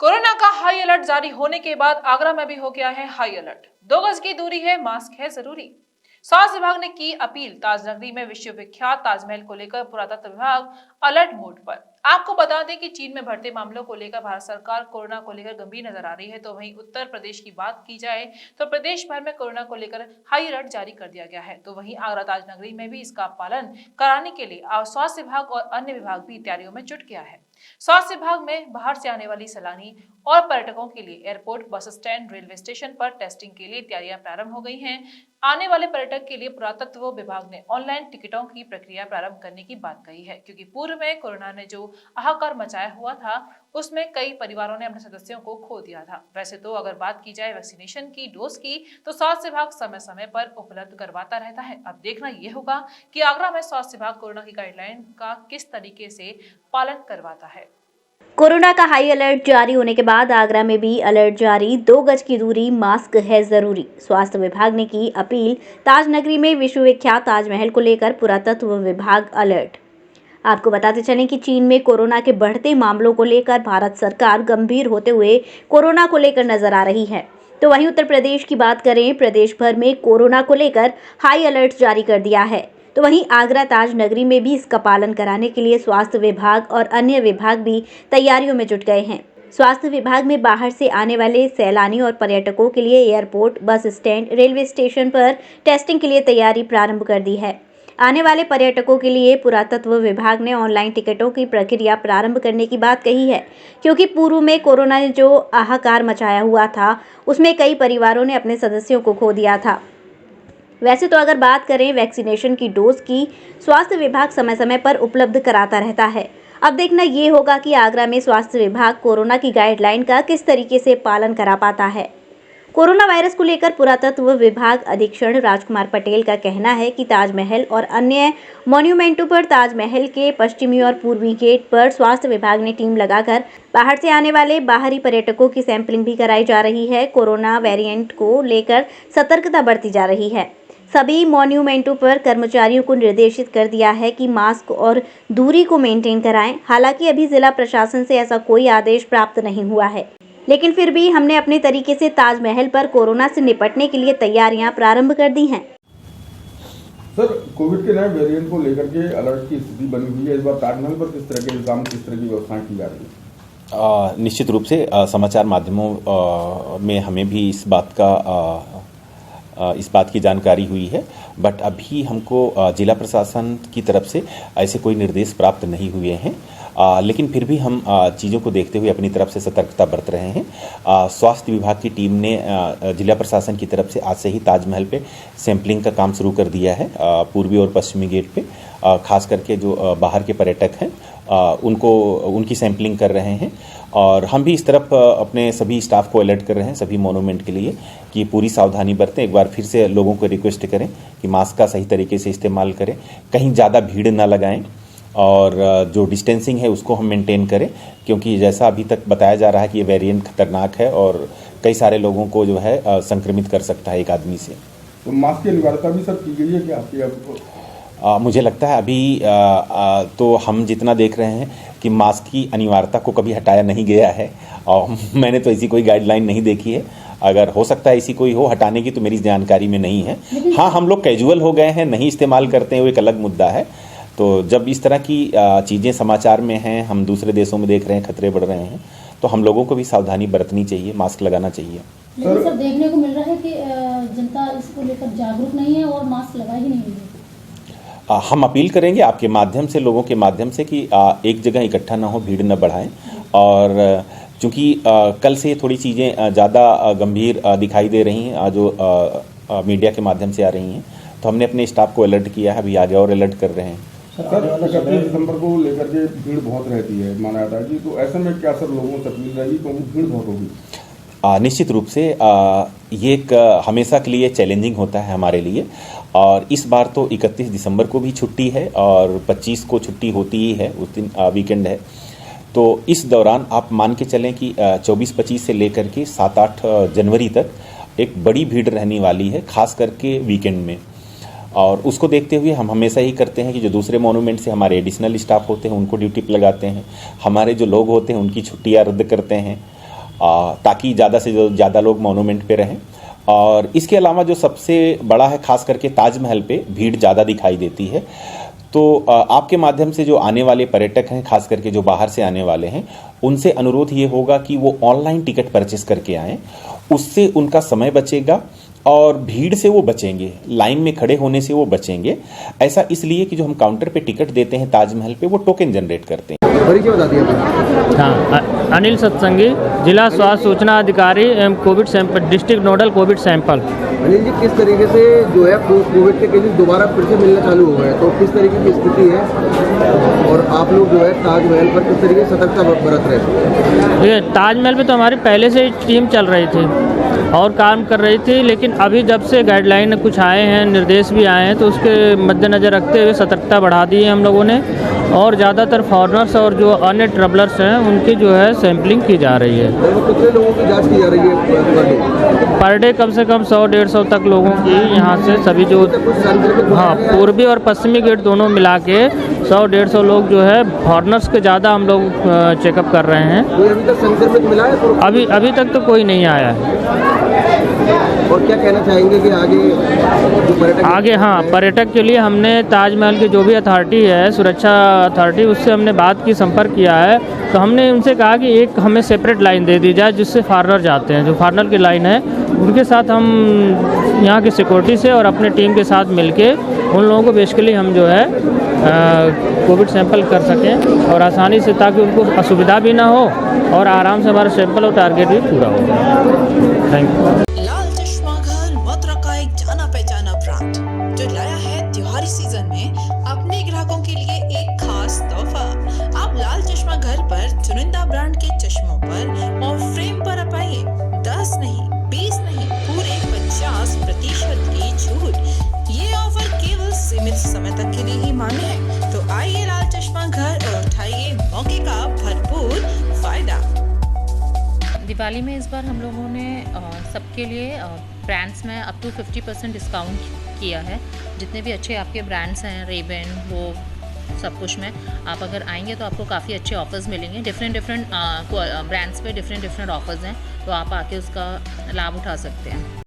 Corona का high alert जारी होने के बाद आगरा में भी हो गया है हाई अलर्ट। 2 गज की दूरी है, मास्क है जरूरी। स्वास्थ्य विभाग ने की अपील। ताजनगरी में विश्व विख्यात ताजमहल को लेकर पुरातत्व विभाग अलर्ट मोड पर। आपको बता दें कि चीन में बढ़ते मामलों को लेकर भारत सरकार कोरोना को लेकर गंभीर नजर आ रही है। तो वहीं उत्तर प्रदेश की बात की जाए तो प्रदेश भर में कोरोना को लेकर हाई अलर्ट जारी कर दिया गया है। तो वहीं आगरा ताजनगरी में भी इसका पालन कराने के लिए स्वास्थ्य विभाग और अन्य विभाग भी तैयारियों में जुट गया है। स्वास्थ्य विभाग में बाहर से आने वाली सैलानी और पर्यटकों के लिए airport, bus stand, railway station पर टेस्टिंग के लिए तैयारियां प्रारंभ हो गई हैं। आने वाले पर्यटक के लिए पुरातत्व विभाग ने ऑनलाइन टिकटों की प्रक्रिया प्रारंभ करने की बात कही है, क्योंकि पूर्व में कोरोना ने जो हाहाकार मचाया हुआ था उसमें कई परिवारों ने अपने सदस्यों को खो दिया था। वैसे तो अगर बात की जाए वैक्सीनेशन की डोज की तो स्वास्थ्य विभाग समय समय पर उपलब्ध करवाता रहता है। अब देखना यह होगा कि आगरा में स्वास्थ्य विभाग कोरोना की गाइडलाइन का किस तरीके से पालन करवाता है। कोरोना का हाई अलर्ट जारी होने के बाद आगरा में भी अलर्ट जारी। 2 गज की दूरी, मास्क है जरूरी। स्वास्थ्य विभाग ने की अपील। ताजनगरी में विश्व विख्यात ताजमहल को लेकर पुरातत्व विभाग अलर्ट। आपको बताते चलें कि चीन में कोरोना के बढ़ते मामलों को लेकर भारत सरकार गंभीर होते हुए कोरोना को लेकर नजर आ रही है। तो वहीं उत्तर प्रदेश की बात करें, प्रदेश भर में कोरोना को लेकर हाई अलर्ट जारी कर दिया है। तो वहीं आगरा ताजनगरी में भी इसका पालन कराने के लिए स्वास्थ्य विभाग और अन्य विभाग भी तैयारियों में जुट गए हैं। स्वास्थ्य विभाग में बाहर से आने वाले सैलानी और पर्यटकों के लिए airport, bus stand, railway station पर टेस्टिंग के लिए तैयारी प्रारंभ कर दी है। आने वाले पर्यटकों के लिए पुरातत्व विभाग ने ऑनलाइन टिकटों की प्रक्रिया प्रारंभ करने की बात कही है, क्योंकि पूर्व में कोरोना ने जो हाहाकार मचाया हुआ था उसमें कई परिवारों ने अपने सदस्यों को खो दिया था। वैसे तो अगर बात करें वैक्सीनेशन की डोज की, स्वास्थ्य विभाग समय समय पर उपलब्ध कराता रहता है। अब देखना ये होगा कि आगरा में स्वास्थ्य विभाग कोरोना की गाइडलाइन का किस तरीके से पालन करा पाता है। कोरोना वायरस को लेकर पुरातत्व विभाग अधीक्षक राजकुमार पटेल का कहना है कि ताजमहल और अन्य मॉन्यूमेंटों पर, ताजमहल के पश्चिमी और पूर्वी गेट पर स्वास्थ्य विभाग ने टीम लगाकर बाहर से आने वाले बाहरी पर्यटकों की सैंपलिंग भी कराई जा रही है। कोरोना वेरिएंट को लेकर सतर्कता बरती जा रही है। सभी मॉन्यूमेंटों पर कर्मचारियों को निर्देशित कर दिया है कि मास्क और दूरी को मेंटेन कराएं। हालांकि अभी जिला प्रशासन से ऐसा कोई आदेश प्राप्त नहीं हुआ है, लेकिन फिर भी हमने अपने तरीके से ताजमहल पर कोरोना से निपटने के लिए तैयारियां प्रारंभ कर दी हैं। सर, कोविड के नए वेरिएंट को लेकर के अलर्ट की स्थिति बनी हुई है। इस बार ताजमहल पर किस तरह के इंतजाम, किस तरह की व्यवस्थाएं की जा रही है? निश्चित रूप से समाचार माध्यमों में हमें भी इस बात की जानकारी हुई है, बट अभी हमको जिला प्रशासन की तरफ से ऐसे कोई निर्देश प्राप्त नहीं हुए हैं। लेकिन फिर भी हम चीज़ों को देखते हुए अपनी तरफ से सतर्कता बरत रहे हैं। स्वास्थ्य विभाग की टीम ने जिला प्रशासन की तरफ से आज से ही ताजमहल पे सैंपलिंग का काम शुरू कर दिया है। पूर्वी और पश्चिमी गेट पे खास करके जो बाहर के पर्यटक हैं उनकी सैंपलिंग कर रहे हैं। और हम भी इस तरफ अपने सभी स्टाफ को अलर्ट कर रहे हैं, सभी मोनूमेंट के लिए, कि पूरी सावधानी बरतें। एक बार फिर से लोगों को रिक्वेस्ट करें कि मास्क का सही तरीके से इस्तेमाल करें, कहीं ज़्यादा भीड़ ना लगाएं और जो डिस्टेंसिंग है उसको हम मेंटेन करें, क्योंकि जैसा अभी तक बताया जा रहा है कि ये वेरिएंट खतरनाक है और कई सारे लोगों को जो है संक्रमित कर सकता है एक आदमी से। तो मास्क की अनिवार्यता भी सब की गई है क्या आपकी? मुझे लगता है अभी तो हम जितना देख रहे हैं कि मास्क की अनिवार्यता को कभी हटाया नहीं गया है, और मैंने तो ऐसी कोई गाइडलाइन नहीं देखी है। अगर हो सकता है ऐसी कोई हो हटाने की, तो मेरी जानकारी में नहीं है। हाँ, हम लोग कैजुअल हो गए हैं, नहीं इस्तेमाल करते हैं, वो एक अलग मुद्दा है। तो जब इस तरह की चीज़ें समाचार में हैं, हम दूसरे देशों में देख रहे हैं खतरे बढ़ रहे हैं, तो हम लोगों को भी सावधानी बरतनी चाहिए, मास्क लगाना चाहिए। लेकिन सर, देखने को मिल रहा है कि जनता इसको लेकर जागरूक नहीं है और मास्क लगा ही नहीं है। हम अपील करेंगे आपके माध्यम से, लोगों के माध्यम से, कि एक जगह इकट्ठा ना हो, भीड़ न बढ़ाएं। और चूँकि कल से थोड़ी चीज़ें ज़्यादा गंभीर दिखाई दे रही हैं, जो मीडिया के माध्यम से आ रही हैं, तो हमने अपने स्टाफ को अलर्ट किया है, अभी आगे और अलर्ट कर रहे हैं। सर, 31 दिसंबर को लेकर के भीड़ बहुत रहती है माना जाता है जी, तो ऐसे में क्या सर लोगों से अपील रहेगी, क्योंकि भीड़ बहुत होगी? निश्चित रूप से ये एक हमेशा के लिए चैलेंजिंग होता है हमारे लिए, और इस बार तो 31 दिसंबर को भी छुट्टी है और 25 को छुट्टी होती ही है, उस दिन वीकेंड है। तो इस दौरान आप मान के चलें कि 24-25 से लेकर के 7-8 जनवरी तक एक बड़ी भीड़ रहने वाली है, खास करके वीकेंड में। और उसको देखते हुए हम हमेशा ही करते हैं कि जो दूसरे मोनूमेंट से हमारे एडिशनल स्टाफ होते हैं उनको ड्यूटी पर लगाते हैं, हमारे जो लोग होते हैं उनकी छुट्टियां रद्द करते हैं, ताकि ज़्यादा से ज़्यादा लोग मोनूमेंट पे रहें। और इसके अलावा जो सबसे बड़ा है, खास करके ताजमहल पे भीड़ ज़्यादा दिखाई देती है। तो आपके माध्यम से जो आने वाले पर्यटक हैं, खास करके जो बाहर से आने वाले हैं, उनसे अनुरोध ये होगा कि वो ऑनलाइन टिकट परचेस करके आएँ। उससे उनका समय बचेगा और भीड़ से वो बचेंगे, लाइन में खड़े होने से वो बचेंगे। ऐसा इसलिए कि जो हम काउंटर पे टिकट देते हैं ताजमहल पे, वो टोकन जनरेट करते हैं। परिचय बता दिया आपने। हाँ, अनिल सत्संगी, जिला स्वास्थ्य सूचना अधिकारी एवं COVID sample, district nodal COVID sample. Anil ji, किस तरीके से जो है कोविड के केसेस दोबारा फिर से मिलना चालू हो गए, तो किस तरीके की स्थिति है और आप लोग जो है ताजमहल पर किस तरीके से सतर्कता बरत रहे हैं? ये ताजमहल पे तो हमारी पहले से ही टीम चल रही थी और काम कर रही थी, लेकिन अभी जब से गाइडलाइन कुछ आए हैं, निर्देश भी आए हैं, तो उसके मद्देनज़र रखते हुए सतर्कता बढ़ा दी है हम लोगों ने। और ज़्यादातर फॉरनर्स और जो अन्य ट्रैवलर्स हैं उनकी जो है सैंपलिंग की जा रही है। कितने लोगों की जांच की जा रही है पर डे? कम से कम 100-150 तक लोगों की यहाँ से सभी जो, हाँ, पूर्वी और पश्चिमी गेट दोनों मिला के 100-150 लोग जो है फॉरनर्स के ज़्यादा हम लोग चेकअप कर रहे हैं। कोई अभी तक संक्रमित मिला है? अभी तक तो कोई नहीं आया है। और क्या कहना चाहेंगे कि आगे जो पर्यटक आगे, हाँ, पर्यटक के लिए हमने ताजमहल की जो भी अथॉरिटी है, सुरक्षा अथॉरिटी, उससे हमने बात की, संपर्क किया है। तो हमने उनसे कहा कि एक हमें सेपरेट लाइन दे दी जाए जिससे फॉरनर जाते हैं, जो फॉरनर की लाइन है उनके साथ हम यहाँ की सिक्योरिटी से और अपने टीम के साथ मिलके उन लोगों को बेसिकली हम जो है कोविड सैंपल कर सकें और आसानी से, ताकि उनको असुविधा भी ना हो और आराम से हमारा सैंपल और टारगेट भी पूरा हो जाए। Thank you. लाल चश्मा घर मथुरा का एक जाना पहचाना ब्रांड जो लाया है त्योहारी सीजन में अपने ग्राहकों के लिए एक खास तोहफा। आप लाल चश्मा घर पर चुनिंदा ब्रांड के चश्मों पर और फ्रेम पर पाइए 10 नहीं, 20 नहीं, पूरे 50% की छूट। ये ऑफर केवल सीमित समय तक के लिए ही मान्य है। तो आइए लाल चश्मा घर और उठाइए मौके का भरपूर फायदा। दिवाली में इस बार हम लोगों ने सबके लिए ब्रांड्स में अप टू 50% डिस्काउंट किया है। जितने भी अच्छे आपके ब्रांड्स हैं, रेबन, वो सब कुछ में आप अगर आएंगे तो आपको काफ़ी अच्छे ऑफर्स मिलेंगे। डिफरेंट ब्रांड्स पे डिफरेंट ऑफर्स हैं, तो आप आके उसका लाभ उठा सकते हैं।